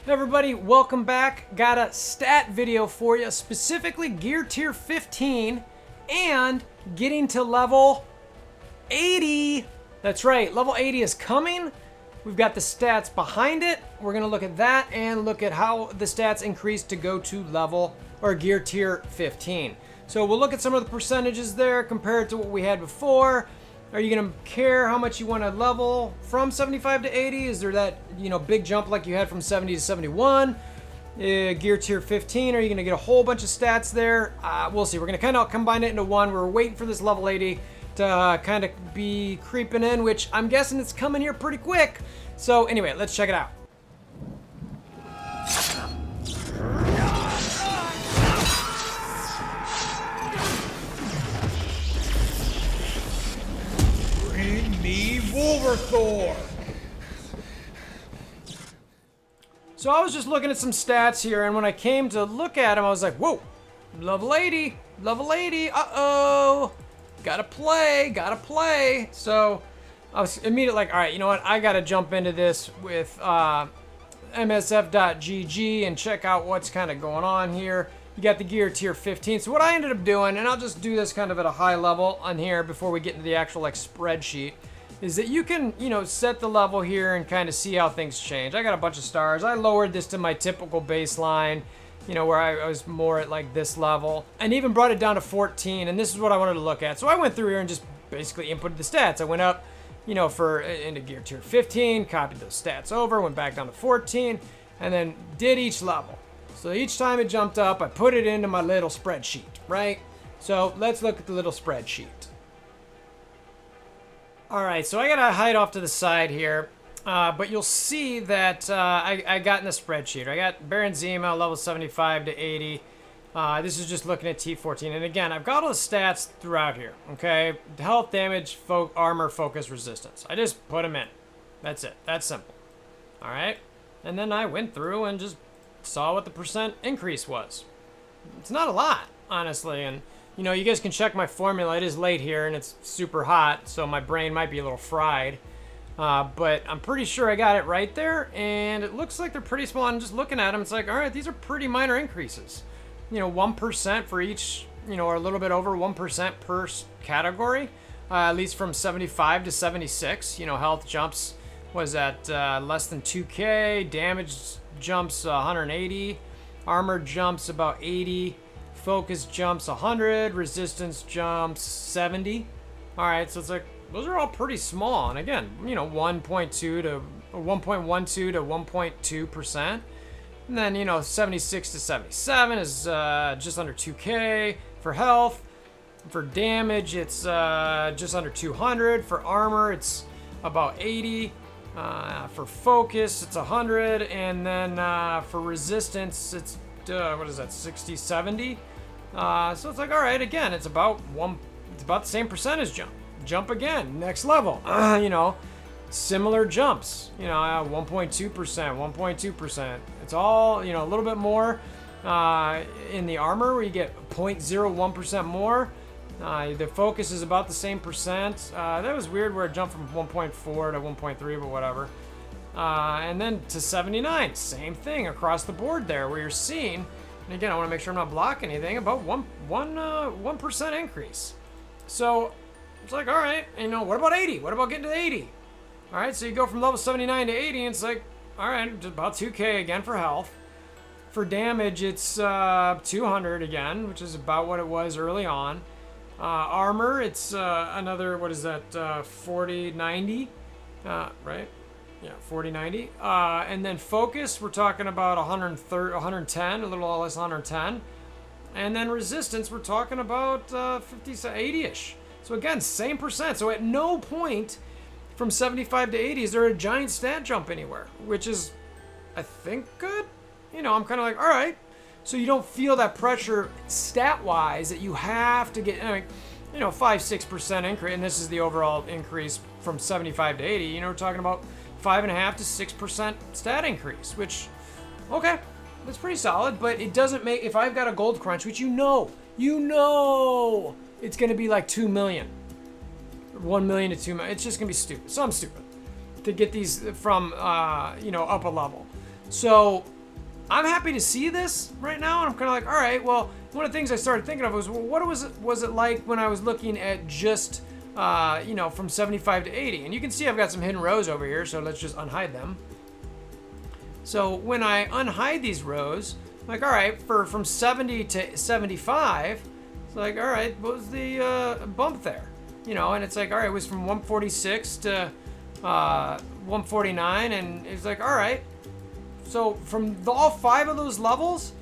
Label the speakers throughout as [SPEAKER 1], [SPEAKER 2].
[SPEAKER 1] Hey everybody, welcome back. Got a stat video for you, specifically gear tier 15 and getting to level 80. That's right, level 80 is coming. We've got the stats behind it. We're gonna look at that and look at how the stats increase to go to level or gear tier 15. So we'll look at some of the percentages there compared to what we had before. Are you gonna care how much you want to level from 75 to 80? Is there that, big jump like you had from 70 to 71? Gear tier 15, are you gonna get a whole bunch of stats there? We'll see. We're gonna kind of combine it into one. We're waiting for this level 80 to kind of be creeping in, which I'm guessing it's coming here pretty quick. So anyway, let's check it out.
[SPEAKER 2] WolverThor.
[SPEAKER 1] So I was just looking at some stats here, and when I came to look at them, I was like, whoa, level 80, level 80, uh-oh, gotta play. So I was immediately like, all right, you know what, I gotta jump into this with msf.gg and check out what's kind of going on here. You got the gear tier 15. So what I ended up doing, and I'll just do this kind of at a high level on here before we get into the actual spreadsheet, is that you can, set the level here and kind of see how things change. I got a bunch of stars. I lowered this to my typical baseline, where I was more at like this level, and even brought it down to 14. And this is what I wanted to look at. So I went through here and just basically inputted the stats. I went up, into gear tier 15, copied those stats over, went back down to 14, and then did each level. So each time it jumped up, I put it into my little spreadsheet, right? So let's look at the little spreadsheet. All right, so I got to hide off to the side here, but you'll see that I got in the spreadsheet. I got Baron Zima, level 75 to 80. This is just looking at T14. And again, I've got all the stats throughout here, okay? Health, damage, armor, focus, resistance. I just put them in. That's it. That's simple. All right? And then I went through and just saw what the percent increase was. It's not a lot, honestly, and you guys can check my formula. It is late here and it's super hot, so my brain might be a little fried. But I'm pretty sure I got it right there, and it looks like they're pretty small. I'm just looking at them. It's like, all right, these are pretty minor increases. 1% for each, or a little bit over 1% per category, at least from 75 to 76. Health jumps was at less than 2K. Damage jumps 180. Armor jumps about 80. Focus jumps 100, resistance jumps 70. All right, so it's like those are all pretty small. And again, 1.2 to 1.12 to 1.2%. And then 76 to 77 is just under 2K for health. For damage, it's just under 200. For armor, it's about 80. For focus, it's 100, and then for resistance, it's what is that, 60, 70? So it's like, all right, again, it's about the same percentage jump. Jump again, next level. Similar jumps. 1.2%, 1.2%. It's all a little bit more in the armor where you get 0.01% more. The focus is about the same percent. That was weird where it jumped from 1.4 to 1.3, but whatever. And then to 79, same thing across the board there where you're seeing. And again, I want to make sure I'm not blocking anything. About 1% increase. So it's like, all right, what about 80? What about getting to 80? All right, so you go from level 79 to 80, and it's like, all right, about 2K again for health. For damage, it's 200 again, which is about what it was early on. Armor, it's another, what is that, 40, 90, right? Yeah, 40, 90. And then focus, we're talking about 110, a little less 110. And then resistance, we're talking about 50, 80-ish. So again, same percent. So at no point from 75 to 80 is there a giant stat jump anywhere, which is, I think, good. I'm kind of like, all right. So you don't feel that pressure stat-wise that you have to get, 5-6% increase. And this is the overall increase from 75 to 80. We're talking about 5.5 to 6% stat increase, which, okay, that's pretty solid. But it doesn't make, if I've got a gold crunch, which it's going to be like 2 million. 1 million to 2 million. It's just going to be stupid. So I'm stupid to get these from, up a level. So I'm happy to see this right now, and I'm kind of like, all right, well, one of the things I started thinking of was, well, what was it like when I was looking at just, from 75 to 80? And you can see I've got some hidden rows over here, so let's just unhide them. So when I unhide these rows, I'm like, all right, from 70 to 75, it's like, all right, what was the bump there? And it's like, all right, it was from 146 to 149, and it's like, all right. So from all 5 of those levels,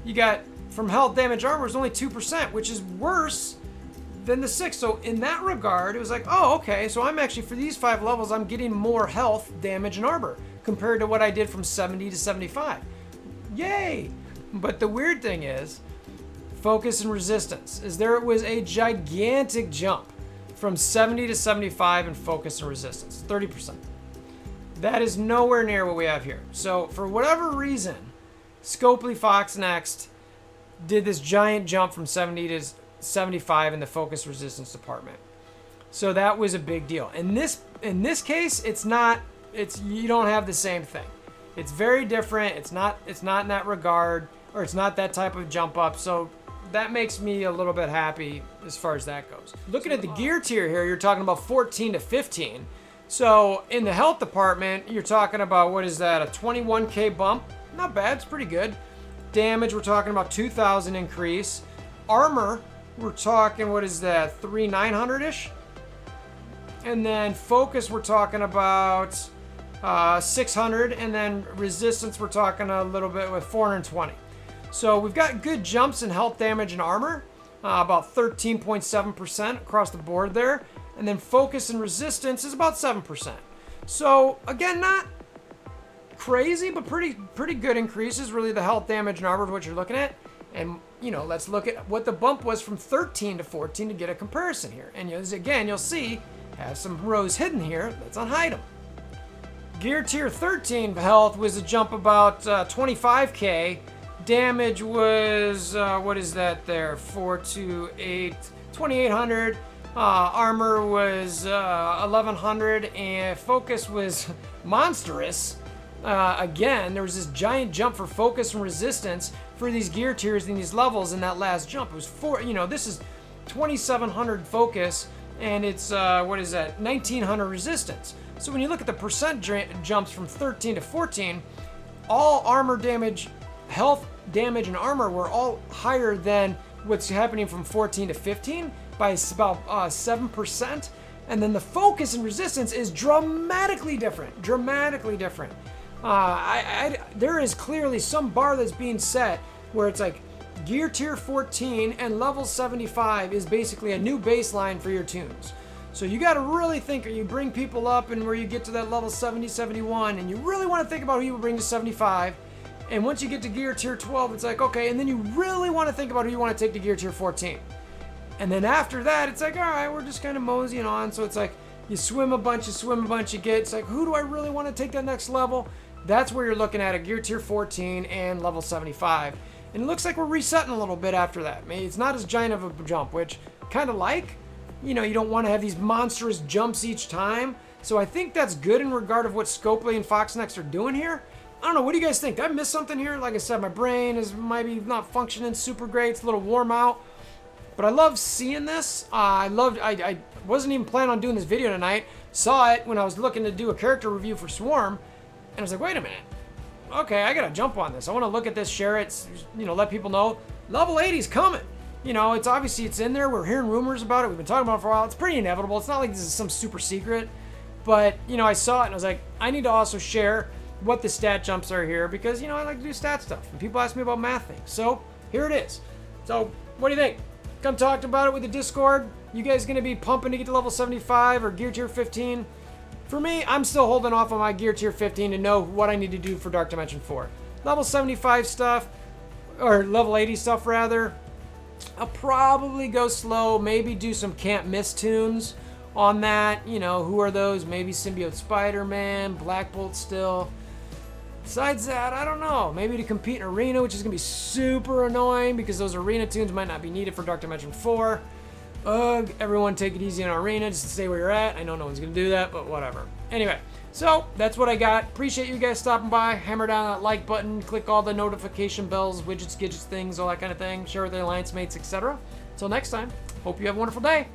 [SPEAKER 1] you got from health, damage, armor is only 2%, which is worse than the 6. So in that regard, it was like, oh, okay. So I'm actually, for these 5 levels, I'm getting more health, damage, and armor compared to what I did from 70 to 75. Yay! But the weird thing is, focus and resistance, there was a gigantic jump from 70 to 75 in focus and resistance, 30%. That is nowhere near what we have here. So for whatever reason, Scopely Fox Next did this giant jump from 70 to 75 in the focus resistance department. So that was a big deal. In this case, you don't have the same thing. It's very different. It's not in that regard, or it's not that type of jump up. So that makes me a little bit happy as far as that goes. Looking at the gear tier here, you're talking about 14 to 15. So in the health department, you're talking about, what is that, a 21K bump? Not bad, it's pretty good. Damage, we're talking about 2,000 increase. Armor, we're talking, what is that, 3,900-ish? And then focus, we're talking about 600, and then resistance, we're talking a little bit with 420. So we've got good jumps in health, damage, and armor, about 13.7% across the board there. And then focus and resistance is about 7%. So again, not crazy, but pretty good increases. Really, the health, damage, and armor is what you're looking at. And let's look at what the bump was from 13 to 14 to get a comparison here. And again, you'll see have some rows hidden here. Let's unhide them. Gear tier 13 health was a jump about 25K. Damage was what is that there? 428, 2,800. Armor was 1,100, and focus was monstrous. Again, there was this giant jump for focus and resistance for these gear tiers in these levels in that last jump. It was this is 2,700 focus, and it's what is that? 1,900 resistance. So when you look at the percent jumps from 13 to 14, all armor damage, health damage, and armor were all higher than what's happening from 14 to 15 by about 7%. And then the focus and resistance is dramatically different. There is clearly some bar that's being set where it's like gear tier 14 and level 75 is basically a new baseline for your tunes. So you got to really think, you bring people up and where you get to that level 70, 71, and you really want to think about who you bring to 75. And once you get to gear tier 12, it's like, okay, and then you really want to think about who you want to take to gear tier 14. And then after that, it's like, all right, we're just kind of moseying on. So it's like you swim a bunch, you get, it's like, who do I really want to take that next level? That's where you're looking at a gear tier 14 and level 75. And it looks like we're resetting a little bit after that. Maybe it's not as giant of a jump, which kind of like, you don't want to have these monstrous jumps each time. So I think that's good in regard of what Scopely and Fox Next are doing here. I don't know, what do you guys think? Did I miss something here? Like I said, my brain is maybe not functioning super great. It's a little warm out. But I love seeing this. I wasn't even planning on doing this video tonight. Saw it when I was looking to do a character review for Swarm. And I was like, wait a minute. Okay, I gotta jump on this. I want to look at this, share it, let people know. Level 80's coming. It's obviously it's in there. We're hearing rumors about it. We've been talking about it for a while. It's pretty inevitable. It's not like this is some super secret. But, I saw it and I was like, I need to also share what the stat jumps are here because, I like to do stat stuff. And people ask me about math things. So, here it is. So, what do you think? Come talk about it with the Discord. You guys gonna be pumping to get to level 75 or gear tier 15? For me, I'm still holding off on my gear tier 15 to know what I need to do for Dark Dimension 4. Level 75 stuff, or level 80 stuff rather, I'll probably go slow, maybe do some Can't Miss tunes on that. Who are those? Maybe Symbiote Spider-Man, Black Bolt still. Besides that, I don't know. Maybe to compete in Arena, which is going to be super annoying because those Arena tunes might not be needed for Dark Dimension 4. Ugh, everyone take it easy in Arena, just stay where you're at. I know no one's going to do that, but whatever. Anyway, So that's what I got. Appreciate you guys stopping by. Hammer down that like button. Click all the notification bells, widgets, gadgets, things, all that kind of thing. Share with the alliance mates, etc. Until next time, hope you have a wonderful day.